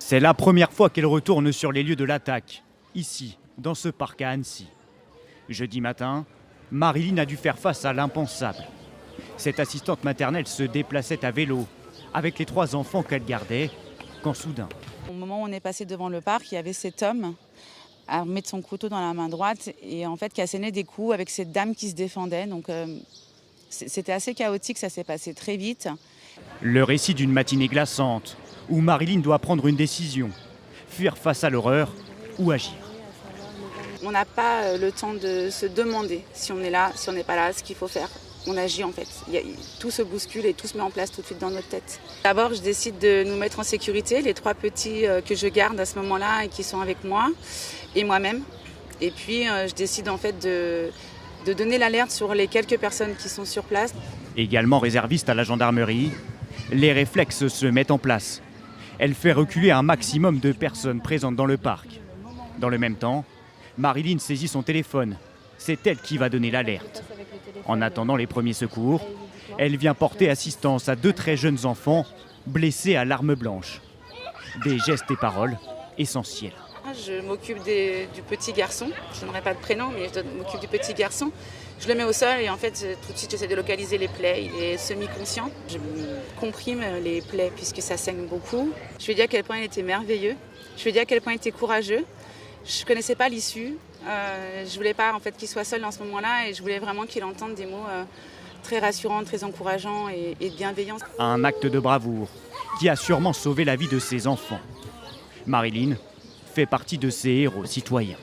C'est la première fois qu'elle retourne sur les lieux de l'attaque, ici, dans ce parc à Annecy. Jeudi matin, Marilyn a dû faire face à l'impensable. Cette assistante maternelle se déplaçait à vélo, avec les 3 enfants qu'elle gardait, quand soudain... Au moment où on est passé devant le parc, il y avait cet homme armé de son couteau dans la main droite et en fait qui assénait des coups avec cette dame qui se défendait. Donc c'était assez chaotique, ça s'est passé très vite. Le récit d'une matinée glaçante, où Marilyn doit prendre une décision, fuir face à l'horreur ou agir. On n'a pas le temps de se demander si on est là, si on n'est pas là, ce qu'il faut faire. On agit en fait. Tout se bouscule et tout se met en place tout de suite dans notre tête. D'abord, je décide de nous mettre en sécurité, les 3 petits que je garde à ce moment-là et qui sont avec moi et moi-même. Et puis, je décide en fait de donner l'alerte sur les quelques personnes qui sont sur place. Également réserviste à la gendarmerie, les réflexes se mettent en place. Elle fait reculer un maximum de personnes présentes dans le parc. Dans le même temps, Marilyn saisit son téléphone. C'est elle qui va donner l'alerte. En attendant les premiers secours, elle vient porter assistance à 2 très jeunes enfants blessés à l'arme blanche. Des gestes et paroles essentiels. Je m'occupe du petit garçon. Je ne donnerai pas de prénom, mais je m'occupe du petit garçon. Je le mets au sol et en fait, tout de suite, j'essaie de localiser les plaies. Il est semi-conscient. Je comprime les plaies puisque ça saigne beaucoup. Je lui ai dit à quel point il était merveilleux. Je lui ai dit à quel point il était courageux. Je ne connaissais pas l'issue. Je ne voulais pas en fait, qu'il soit seul dans ce moment-là et je voulais vraiment qu'il entende des mots très rassurants, très encourageants et bienveillants. Un acte de bravoure qui a sûrement sauvé la vie de ses enfants. Marilyn fait partie de ces héros citoyens.